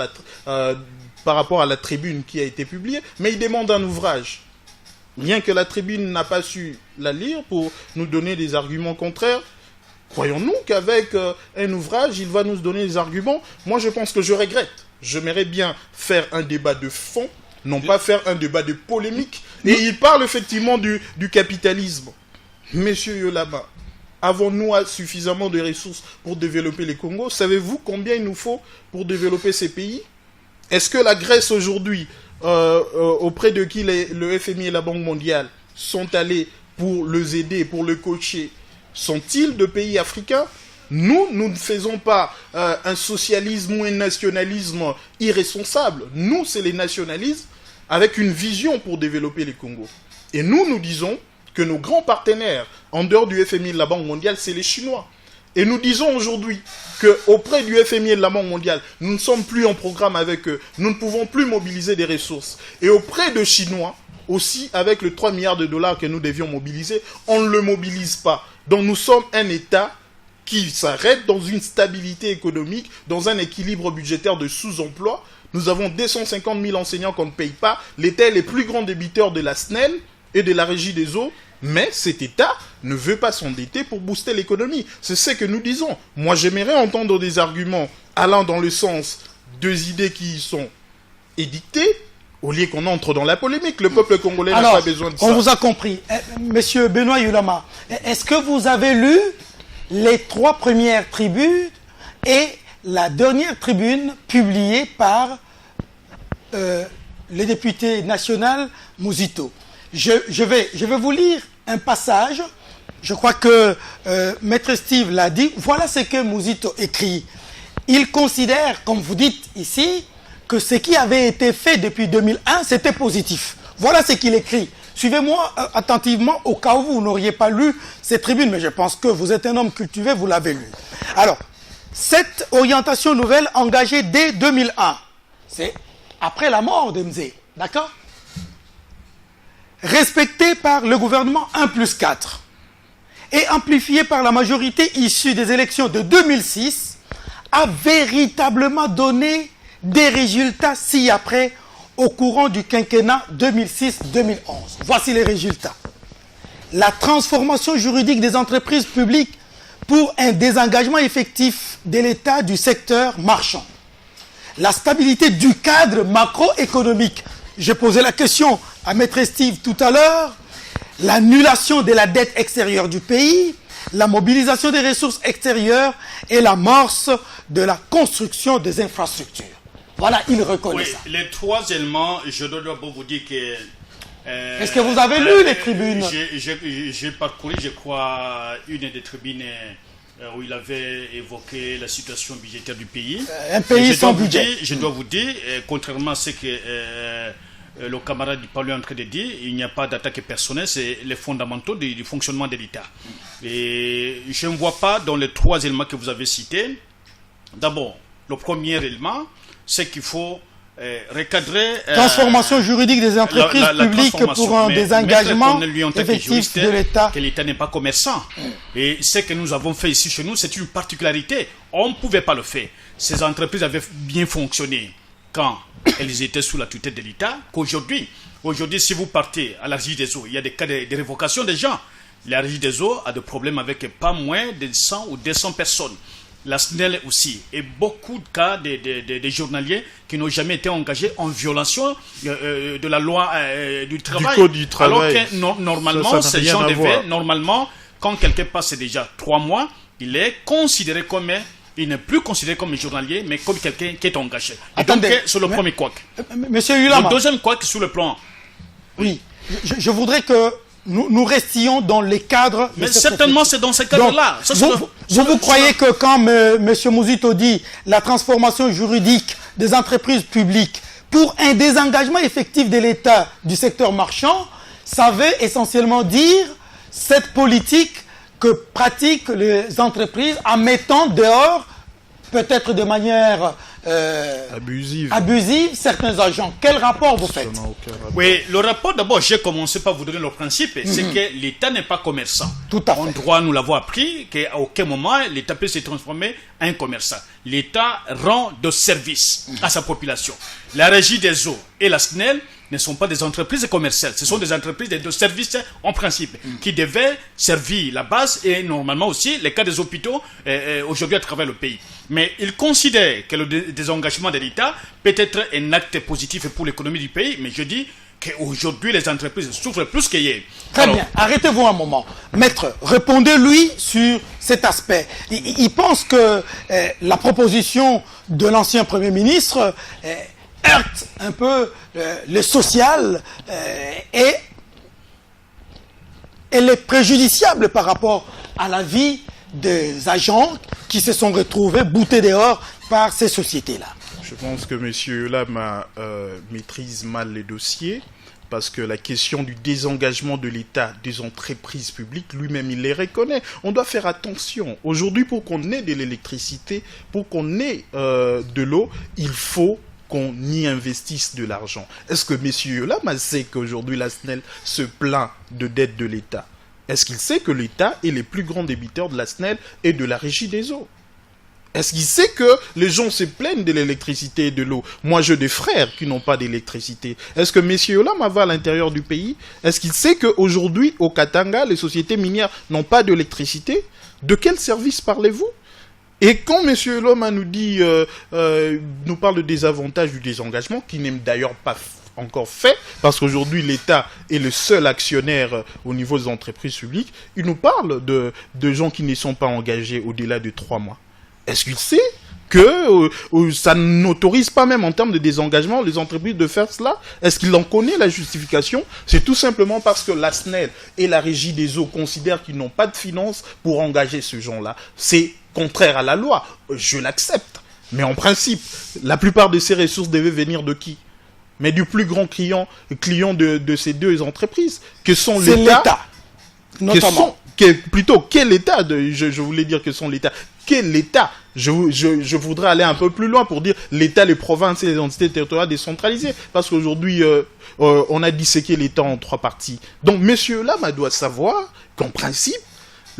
par rapport à la tribune qui a été publiée, mais il demande un ouvrage. Rien que la tribune n'a pas su la lire pour nous donner des arguments contraires. Croyons-nous qu'avec un ouvrage, il va nous donner des arguments? Moi, je pense que je regrette. J'aimerais bien faire un débat de fond, non pas faire un débat de polémique. Et il parle effectivement du capitalisme. Monsieur Yolama, avons-nous suffisamment de ressources pour développer les Congos? Savez-vous combien il nous faut pour développer ces pays? Est-ce que la Grèce aujourd'hui, auprès de qui le FMI et la Banque mondiale sont allés pour les aider, pour le coacher, sont-ils de pays africains? Nous ne faisons pas un socialisme ou un nationalisme irresponsable. Nous, c'est les nationalismes avec une vision pour développer les Congos. Et nous disons que nos grands partenaires, en dehors du FMI et de la Banque mondiale, c'est les Chinois. Et nous disons aujourd'hui qu'auprès du FMI et de la Banque mondiale, nous ne sommes plus en programme avec eux. Nous ne pouvons plus mobiliser des ressources. Et auprès de Chinois, aussi, avec les 3 milliards de dollars que nous devions mobiliser, on ne le mobilise pas. Donc nous sommes un État qui s'arrête dans une stabilité économique, dans un équilibre budgétaire de sous-emploi. Nous avons 250 000 enseignants qu'on ne paye pas. L'État est le plus grand débiteur de la SNEL et de la Régie des eaux. Mais cet État ne veut pas s'endetter pour booster l'économie. C'est ce que nous disons. Moi, j'aimerais entendre des arguments allant dans le sens des idées qui sont édictées, au lieu qu'on entre dans la polémique. Le peuple congolais n'a pas besoin de ça. On vous a compris. Monsieur Benoît Yolama, est-ce que vous avez lu les 3 premières tribunes et la dernière tribune publiée par le député national Muzito? Je vais vous lire un passage. Je crois que Maître Steve l'a dit. Voilà ce que Muzito écrit. Il considère, comme vous dites ici, que ce qui avait été fait depuis 2001, c'était positif. Voilà ce qu'il écrit. Suivez-moi attentivement au cas où vous n'auriez pas lu cette tribune, mais je pense que vous êtes un homme cultivé, vous l'avez lu. Alors, cette orientation nouvelle engagée dès 2001, c'est après la mort de Mzee, d'accord? Respectée par le gouvernement 1+4 et amplifiée par la majorité issue des élections de 2006, a véritablement donné des résultats ci-après au courant du quinquennat 2006-2011. Voici les résultats. La transformation juridique des entreprises publiques pour un désengagement effectif de l'État du secteur marchand. La stabilité du cadre macroéconomique. J'ai posé la question à Maître Steve tout à l'heure. L'annulation de la dette extérieure du pays, la mobilisation des ressources extérieures et l'amorce de la construction des infrastructures. Voilà, il reconnaît ça. Les 3 éléments, je dois d'abord vous dire que... Est-ce que vous avez lu les tribunes? J'ai parcouru, je crois, une des tribunes où il avait évoqué la situation budgétaire du pays. Un pays sans budget. Je dois vous dire, contrairement à ce que le camarade du Parlement est en train de dire, il n'y a pas d'attaque personnelle, c'est les fondamentaux du fonctionnement de l'État. Et je ne vois pas dans les 3 éléments que vous avez cités. D'abord, le premier élément, c'est qu'il faut recadrer... transformation juridique des entreprises publiques pour un désengagement effectif de l'État. Que l'État n'est pas commerçant. Et ce que nous avons fait ici chez nous, c'est une particularité. On ne pouvait pas le faire. Ces entreprises avaient bien fonctionné quand elles étaient sous la tutelle de l'État, qu'aujourd'hui, si vous partez à la Régie des eaux, il y a des cas de révocation des gens. La Régie des eaux a des problèmes avec pas moins de 100 ou 200 personnes. La SNEL aussi, et beaucoup de cas de journaliers qui n'ont jamais été engagés en violation de la loi du travail. Du code du travail. Alors que normalement, ces gens devaient, quand quelqu'un passe déjà 3 mois, il est considéré comme... Il n'est plus considéré comme un journalier, mais comme quelqu'un qui est engagé. Et donc, c'est le premier couac. Monsieur Ulama. Le deuxième couac sur le plan. Oui, je voudrais que nous restions dans les cadres. Mais certainement, c'est dans ces cadres-là. Vous croyez que quand M. Mouzito dit la transformation juridique des entreprises publiques pour un désengagement effectif de l'État du secteur marchand, ça veut essentiellement dire cette politique que pratiquent les entreprises en mettant dehors, peut-être de manière abusive, certains agents. Quel rapport vous faites? Oui, le rapport, d'abord, j'ai commencé par vous donner le principe, c'est que l'État n'est pas commerçant. Tout à fait. En droit, nous l'avons appris, qu'à aucun moment, l'État peut se transformer en un commerçant. L'État rend de services à sa population. La Régie des eaux et la SNEL ne sont pas des entreprises commerciales, ce sont des entreprises de services en principe, qui devaient servir la base et normalement aussi les cas des hôpitaux aujourd'hui à travers le pays. Mais ils considèrent que le désengagement de l'État peut être un acte positif pour l'économie du pays, mais je dis qu'aujourd'hui les entreprises souffrent plus qu'hier. Très bien, arrêtez-vous un moment. Maître, répondez-lui sur cet aspect. Il pense que la proposition de l'ancien Premier ministre heurte un peu le social et elle est préjudiciable par rapport à la vie des agents qui se sont retrouvés boutés dehors par ces sociétés-là. Je pense que M. Ulama maîtrise mal les dossiers parce que la question du désengagement de l'État des entreprises publiques, lui-même, il les reconnaît. On doit faire attention. Aujourd'hui, pour qu'on ait de l'électricité, pour qu'on ait de l'eau, il faut qu'on y investisse de l'argent. Est-ce que M. Ulama sait qu'aujourd'hui la SNEL se plaint de dette de l'État? Est-ce qu'il sait que l'État est les plus grands débiteurs de la SNEL et de la Régie des eaux? Est-ce qu'il sait que les gens se plaignent de l'électricité et de l'eau? Moi, j'ai des frères qui n'ont pas d'électricité. Est-ce que M. Ulama va à l'intérieur du pays? Est-ce qu'il sait qu'aujourd'hui, au Katanga, les sociétés minières n'ont pas d'électricité? De quel service parlez-vous? Et quand M. Ulama nous dit, nous parle de désavantages du désengagement, qui n'est d'ailleurs pas encore fait, parce qu'aujourd'hui l'État est le seul actionnaire au niveau des entreprises publiques, il nous parle de gens qui ne sont pas engagés au-delà de 3 mois. Est-ce qu'il sait que ça n'autorise pas même en termes de désengagement les entreprises de faire cela? Est-ce qu'il en connaît la justification? C'est tout simplement parce que la SNEL et la Régie des eaux considèrent qu'ils n'ont pas de finances pour engager ce genre-là. C'est contraire à la loi, je l'accepte. Mais en principe, la plupart de ces ressources devaient venir de qui? Mais du plus grand client de ces deux entreprises, que sont l'État. C'est l'État, notamment. Quel État je voulais dire que sont l'État. Quel État? Je voudrais aller un peu plus loin pour dire l'État, les provinces et les entités territoriales décentralisées. Parce qu'aujourd'hui, on a disséqué l'État en 3 parties. Donc, M. Ulama doit savoir qu'en principe,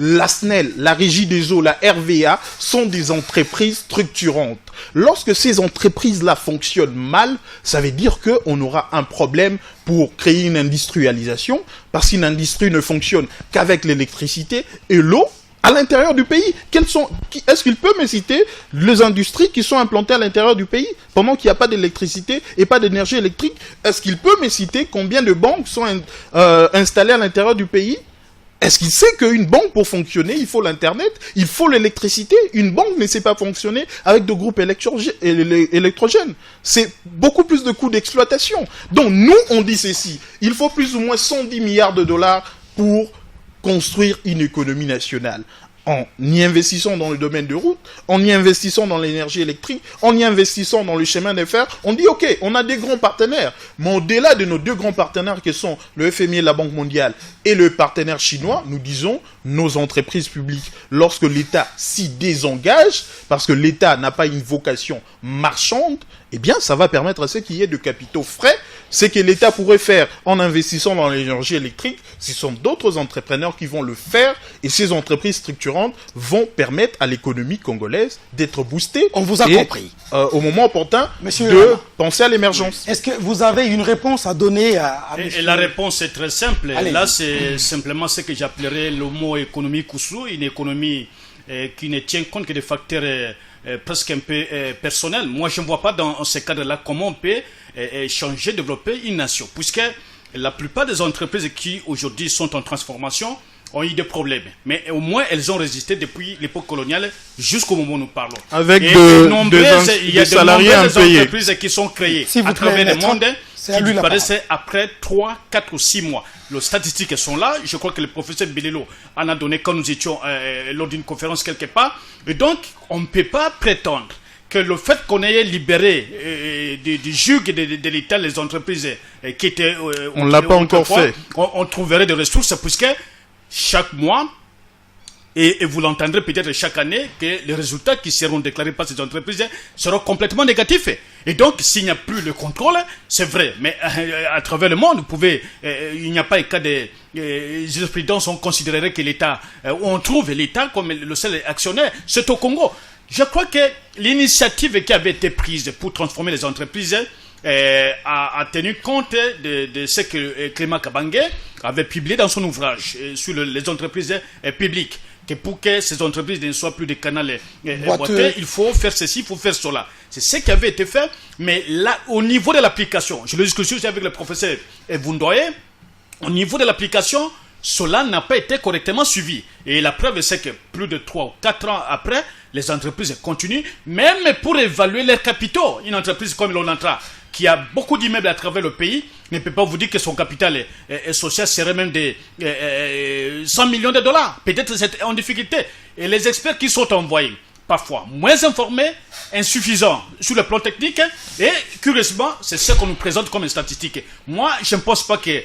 la SNEL, la Régie des eaux, la RVA sont des entreprises structurantes. Lorsque ces entreprises-là fonctionnent mal, ça veut dire qu'on aura un problème pour créer une industrialisation, parce qu'une industrie ne fonctionne qu'avec l'électricité et l'eau à l'intérieur du pays. Est-ce qu'il peut me citer les industries qui sont implantées à l'intérieur du pays pendant qu'il n'y a pas d'électricité et pas d'énergie électrique? Est-ce qu'il peut me citer combien de banques sont installées à l'intérieur du pays? Est-ce qu'il sait qu'une banque, pour fonctionner, il faut l'Internet, il faut l'électricité? Une banque ne sait pas fonctionner avec de groupes électrogènes. C'est beaucoup plus de coûts d'exploitation. Donc nous, on dit ceci. Il faut plus ou moins 110 milliards de dollars pour construire une économie nationale. en y investissant dans le domaine de route, en y investissant dans l'énergie électrique, en y investissant dans le chemin de fer. On dit, OK, on a des grands partenaires. Mais au-delà de nos deux grands partenaires qui sont le FMI et la Banque mondiale et le partenaire chinois, nous disons, nos entreprises publiques, lorsque l'État s'y désengage, parce que l'État n'a pas une vocation marchande, eh bien, ça va permettre à ce qu'il y ait de capitaux frais. Ce que l'État pourrait faire en investissant dans l'énergie électrique, ce sont d'autres entrepreneurs qui vont le faire, et ces entreprises structurantes vont permettre à l'économie congolaise d'être boostée. On vous a compris. Au moment opportun, Monsieur de penser à l'émergence. Est-ce que vous avez une réponse à donner à Et la réponse est très simple. Allez. Là, c'est simplement ce que j'appellerais le mot économie Koussou, une économie qui ne tient compte que des facteurs presque un peu personnels. Moi, je ne vois pas dans ce cadre-là comment on peut changer, développer une nation, puisque la plupart des entreprises qui aujourd'hui sont en transformation ont eu des problèmes, mais au moins elles ont résisté depuis l'époque coloniale jusqu'au moment où nous parlons. Avec il y a des de nombreuses entreprises qui sont créées à travers le monde qui disparaissent après 3, 4 ou 6 mois. Les statistiques sont là. Je crois que le professeur Belelo en a donné quand nous étions lors d'une conférence quelque part. Et donc, on ne peut pas prétendre que le fait qu'on ait libéré du joug de l'État les entreprises qui étaient... on ne l'a pas encore fait. On trouverait des ressources puisque chaque mois, et vous l'entendrez peut-être chaque année, que les résultats qui seront déclarés par ces entreprises seront complètement négatifs. Et donc, s'il n'y a plus le contrôle, c'est vrai, mais à travers le monde, il n'y a pas un cas de jurisprudence, on considérerait que l'État, on trouve l'État comme le seul actionnaire, c'est au Congo. Je crois que l'initiative qui avait été prise pour transformer les entreprises a tenu compte de ce que Clément Kabange avait publié dans son ouvrage sur les entreprises publiques. Que pour que ces entreprises ne soient plus des canaux boiteux, il faut faire ceci, il faut faire cela. C'est ce qui avait été fait, mais là, au niveau de l'application, je le discute aussi avec le professeur Vundoye, au niveau de l'application, cela n'a pas été correctement suivi. Et la preuve, c'est que plus de 3 ou 4 ans après, les entreprises continuent, même pour évaluer leurs capitaux. Une entreprise comme l'Onatra, qui a beaucoup d'immeubles à travers le pays, ne peut pas vous dire que son capital social serait même de 100 millions de dollars. Peut-être c'est en difficulté. Et les experts qui sont envoyés, parfois moins informés, insuffisants sur le plan technique, et curieusement, c'est ce qu'on nous présente comme une statistique. Moi, je ne pense pas que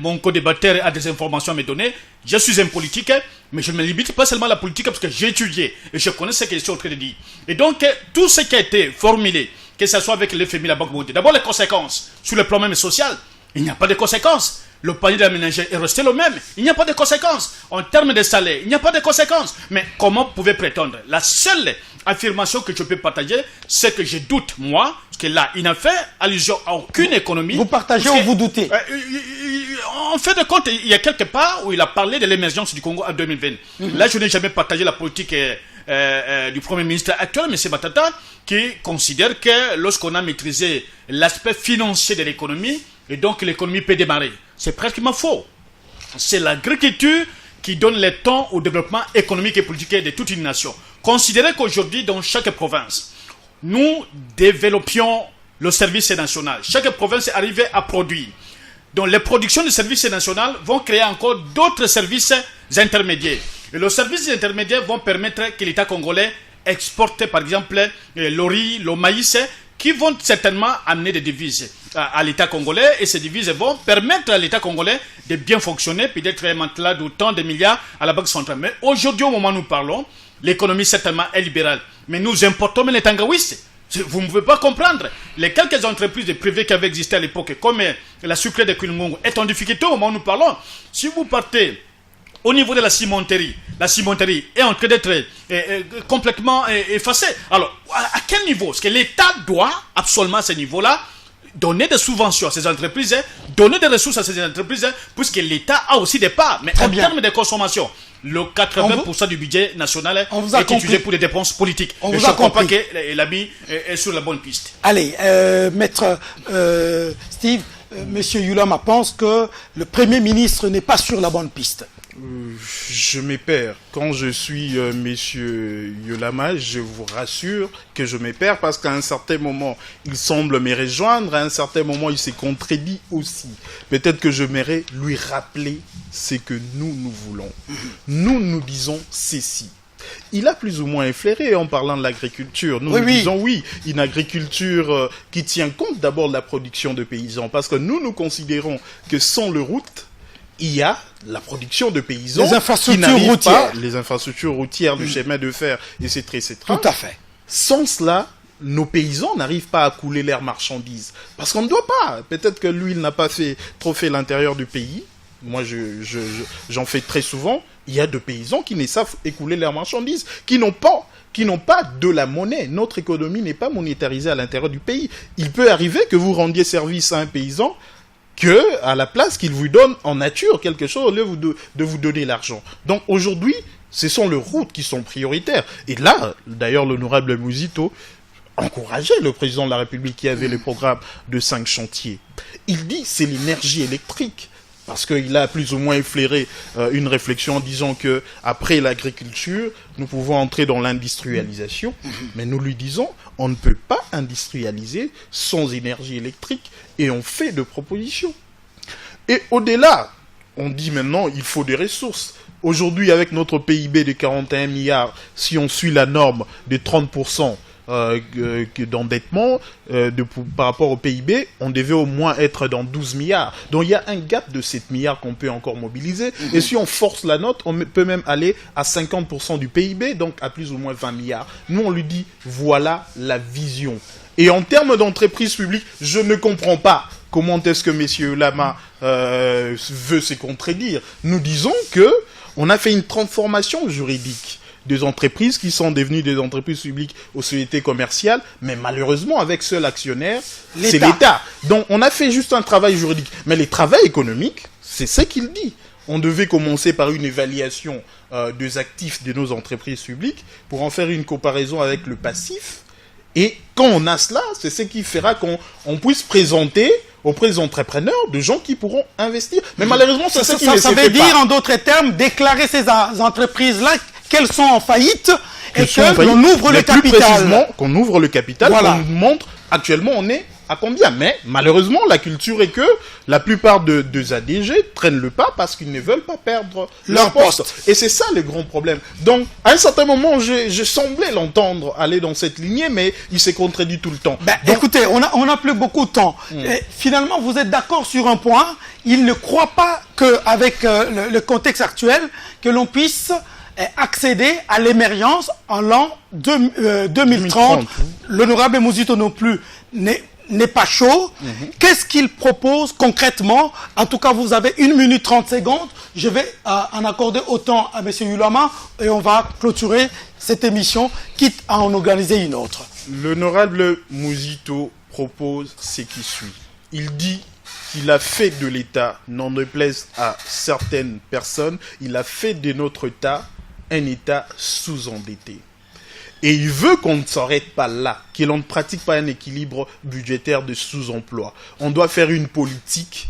mon co-débatteur a des informations à me donner. Je suis un politique, mais je ne me limite pas seulement à la politique parce que j'ai étudié et je connais ce que je suis en train de dire. Et donc, tout ce qui a été formulé, que ce soit avec le FMI, la Banque mondiale, d'abord les conséquences sur le plan même social, il n'y a pas de conséquences. Le panier de la ménagère est resté le même. Il n'y a pas de conséquences. En termes de salaire, il n'y a pas de conséquences. Mais comment vous pouvez prétendre? La seule affirmation que je peux partager, c'est que je doute, moi, parce que là, il n'a fait allusion à aucune économie. Vous partagez ou vous doutez? En fait de compte, il y a quelque part où il a parlé de l'émergence du Congo en 2020. Là, je n'ai jamais partagé la politique du Premier ministre actuel, M. Batata, qui considère que lorsqu'on a maîtrisé l'aspect financier de l'économie, et donc l'économie peut démarrer. C'est pratiquement faux. C'est l'agriculture qui donne le temps au développement économique et politique de toute une nation. Considérez qu'aujourd'hui, dans chaque province, nous développions le service national. Chaque province est arrivée à produire. Donc les productions de services nationaux vont créer encore d'autres services intermédiaires. Et les services intermédiaires vont permettre que l'État congolais exporte par exemple le riz, le maïs, qui vont certainement amener des devises à l'État congolais, et ces devises vont permettre à l'État congolais de bien fonctionner, puis d'être un matelas d'autant de milliards à la Banque centrale. Mais aujourd'hui, au moment où nous parlons, l'économie certainement est libérale. Mais nous importons même les tangaouis. Vous ne pouvez pas comprendre. Les quelques entreprises privées qui avaient existé à l'époque, comme la sucrière de Kulingongo, est en difficulté au moment où nous parlons. Si vous partez au niveau de la cimenterie est en train d'être complètement effacée. Alors, à quel niveau? Parce que l'État doit absolument à ce niveau-là donner des subventions à ces entreprises, donner des ressources à ces entreprises, puisque l'État a aussi des parts. Mais en termes de consommation, le 80% du budget national est utilisé pour des dépenses politiques. Et je ne crois pas que l'ami est sur la bonne piste. Allez, maître Steve, Monsieur Yulama pense que le Premier ministre n'est pas sur la bonne piste. Je m'épère. Quand je suis Monsieur Yolama, je vous rassure que je m'épère parce qu'à un certain moment, il semble me rejoindre, à un certain moment, il s'est contredit aussi. Peut-être que je m'aimerais lui rappeler ce que nous voulons. Nous disons ceci. Il a plus ou moins effleuré en parlant de l'agriculture. Nous disons oui, une agriculture qui tient compte d'abord de la production de paysans parce que nous considérons que sans le route, il y a la production de paysans, les infrastructures routières, les infrastructures routières, le chemin de fer, etc. Tout à fait. Sans cela, nos paysans n'arrivent pas à couler leurs marchandises. Parce qu'on ne doit pas. Peut-être que lui, il n'a pas trop fait l'intérieur du pays. Moi, j'en fais très souvent. Il y a de paysans qui ne savent écouler leurs marchandises, qui n'ont pas de la monnaie. Notre économie n'est pas monétarisée à l'intérieur du pays. Il peut arriver que vous rendiez service à un paysan que à la place qu'il vous donne en nature quelque chose au lieu de vous donner l'argent. Donc aujourd'hui, ce sont les routes qui sont prioritaires. Et là, d'ailleurs, l'honorable Mouzito encourageait le président de la République qui avait le programme de 5 chantiers. Il dit c'est l'énergie électrique. Parce qu'il a plus ou moins effleuré une réflexion en disant que après l'agriculture, nous pouvons entrer dans l'industrialisation. Mais nous lui disons, on ne peut pas industrialiser sans énergie électrique et on fait de propositions. Et au-delà, on dit maintenant, il faut des ressources. Aujourd'hui, avec notre PIB de 41 milliards, si on suit la norme de 30%, d'endettement par rapport au PIB, on devait au moins être dans 12 milliards. Donc il y a un gap de 7 milliards qu'on peut encore mobiliser. Et si on force la note, on peut même aller à 50% du PIB, donc à plus ou moins 20 milliards. Nous, on lui dit, voilà la vision. Et en termes d'entreprise publique, je ne comprends pas comment est-ce que M. Lama veut se contredire. Nous disons que on a fait une transformation juridique des entreprises qui sont devenues des entreprises publiques aux sociétés commerciales, mais malheureusement, avec seul actionnaire, c'est l'État. Donc, on a fait juste un travail juridique. Mais le travail économique, c'est ce qu'il dit. On devait commencer par une évaluation des actifs de nos entreprises publiques pour en faire une comparaison avec le passif. Et quand on a cela, c'est ce qui fera qu'on puisse présenter auprès des entrepreneurs de gens qui pourront investir. Mais malheureusement, c'est ce qui ne se fait pas. Ça veut dire, en d'autres termes, déclarer ces entreprises-là qu'elles sont en faillite et qu'on ouvre le capital. Plus précisément, qu'on ouvre le capital, qu'on nous montre actuellement on est à combien. Mais malheureusement, la culture est que la plupart des ADG prennent le pas parce qu'ils ne veulent pas perdre leur poste. Et c'est ça le grand problème. Donc, à un certain moment, je semblais l'entendre aller dans cette lignée, mais il s'est contredit tout le temps. Donc, écoutez, on n'a plus beaucoup de temps. Et finalement, vous êtes d'accord sur un point. Il ne croit pas qu'avec le contexte actuel, que l'on puisse accéder à l'émergence en l'an 2030. L'honorable Mouzito non plus n'est pas chaud. Qu'est-ce qu'il propose concrètement? En tout cas, vous avez 1 minute 30 secondes. Je vais en accorder autant à M. Yolama et on va clôturer cette émission, quitte à en organiser une autre. L'honorable Mouzito propose ce qui suit. Il dit qu'il a fait de l'État, n'en déplaise à certaines personnes, il a fait de notre État un État sous-endetté. Et il veut qu'on ne s'arrête pas là, que l'on ne pratique pas un équilibre budgétaire de sous-emploi. On doit faire une politique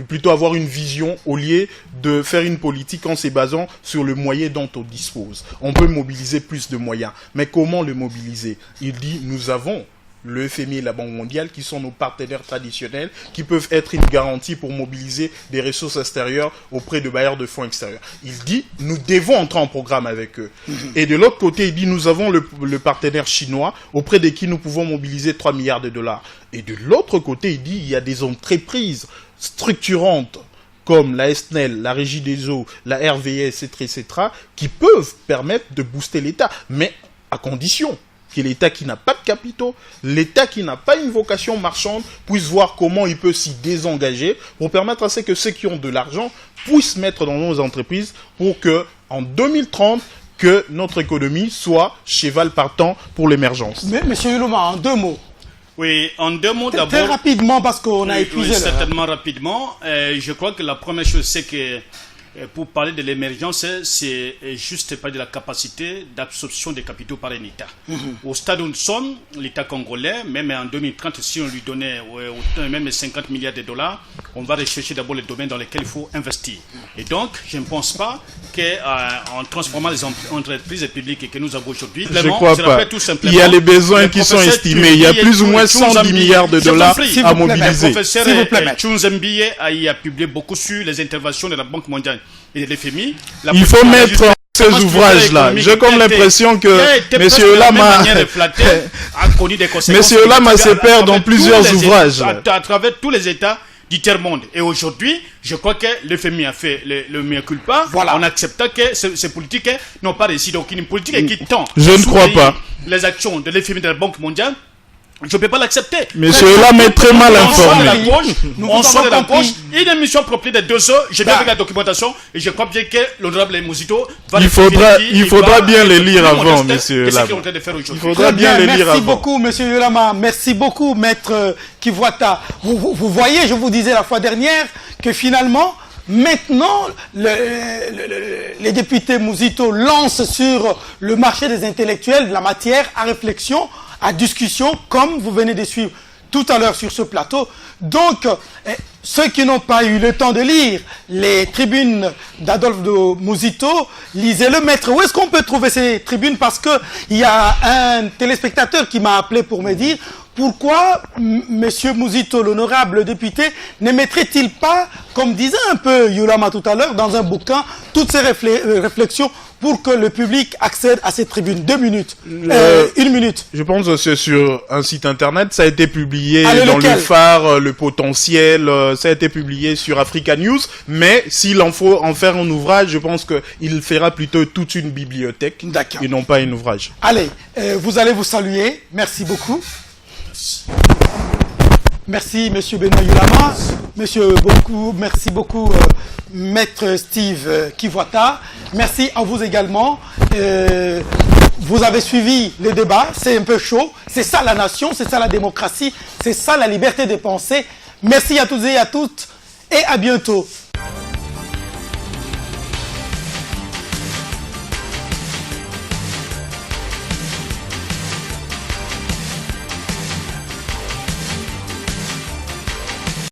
plutôt avoir une vision au lieu de faire une politique en se basant sur le moyen dont on dispose. On peut mobiliser plus de moyens. Mais comment le mobiliser? Il dit, nous avons le FMI et la Banque mondiale, qui sont nos partenaires traditionnels, qui peuvent être une garantie pour mobiliser des ressources extérieures auprès de bailleurs de fonds extérieurs. Il dit, nous devons entrer en programme avec eux. Et de l'autre côté, il dit, nous avons le partenaire chinois, auprès de qui nous pouvons mobiliser 3 milliards de dollars. Et de l'autre côté, il dit, il y a des entreprises structurantes, comme la SNEL, la Régie des eaux, la RVS, etc., qui peuvent permettre de booster l'État, mais à condition que l'État qui n'a pas de capitaux, l'État qui n'a pas une vocation marchande, puisse voir comment il peut s'y désengager pour permettre à ce que ceux qui ont de l'argent puissent mettre dans nos entreprises pour que, en 2030, que notre économie soit cheval partant pour l'émergence. Mais, M. Yolama, en 2 mots. Oui, en 2 mots d'abord. Très rapidement, parce qu'on a épuisé. Oui, certainement rapidement. Je crois que la première chose, c'est que pour parler de l'émergence, c'est juste pas de la capacité d'absorption des capitaux par un État. Au stade où nous sommes, l'État congolais, même en 2030, si on lui donnait même 50 milliards de dollars, on va rechercher d'abord les domaines dans lesquels il faut investir. Et donc, je ne pense pas qu'en transformant les entreprises publiques que nous avons aujourd'hui, je ne crois pas. Tout simplement, il y a les besoins qui sont estimés. Il y a plus ou moins 110 milliards de dollars à mobiliser. Le professeur Tchunzembiye a publié beaucoup sur les interventions de la Banque mondiale et de l'FMI. Il faut mettre ces ouvrages-là. J'ai comme l'impression que M. Olama se perd dans plusieurs ouvrages. À travers tous les États du tiers-monde. Et aujourd'hui, je crois que le FMI a fait le mea culpa en acceptant que ces politiques n'ont pas réussi. Donc une politique qui tend je ne crois pas les actions de l'FMI de la Banque mondiale. Je ne peux pas l'accepter. Monsieur Olama est très mal informé. On sort de la gauche. Une émission propre de 2 heures. J'ai bien avec la documentation et je crois bien que l'honorable Mouzito va il faudra bien les lire avant, monsieur Olama. Il faudra bien les lire avant. Merci beaucoup, monsieur Olama. Merci beaucoup, maître Kivuata. Vous voyez, je vous disais la fois dernière que finalement, maintenant, les députés Mouzito lancent sur le marché des intellectuels de la matière à réflexion, à discussion, comme vous venez de suivre tout à l'heure sur ce plateau. Donc, ceux qui n'ont pas eu le temps de lire les tribunes d'Adolphe de Mouzito, lisez-le, maître. Où est-ce qu'on peut trouver ces tribunes? Parce qu'il y a un téléspectateur qui m'a appelé pour me dire pourquoi monsieur Mouzito, l'honorable député, ne mettrait-il pas, comme disait un peu Yolama tout à l'heure, dans un bouquin, toutes ces réflexions pour que le public accède à ces tribunes. 2 minutes. 1 minute. Je pense que c'est sur un site internet. Ça a été publié dans le Phare, le Potentiel. Ça a été publié sur Africa News. Mais s'il en faut en faire un ouvrage, je pense qu'il fera plutôt toute une bibliothèque et non pas un ouvrage. Allez, vous allez vous saluer. Merci beaucoup. Merci, monsieur Benoît Yolama. Merci beaucoup, maître Steve Kivuata. Merci à vous également. Vous avez suivi le débat. C'est un peu chaud. C'est ça la nation, c'est ça la démocratie, c'est ça la liberté de penser. Merci à toutes et à toutes et à bientôt.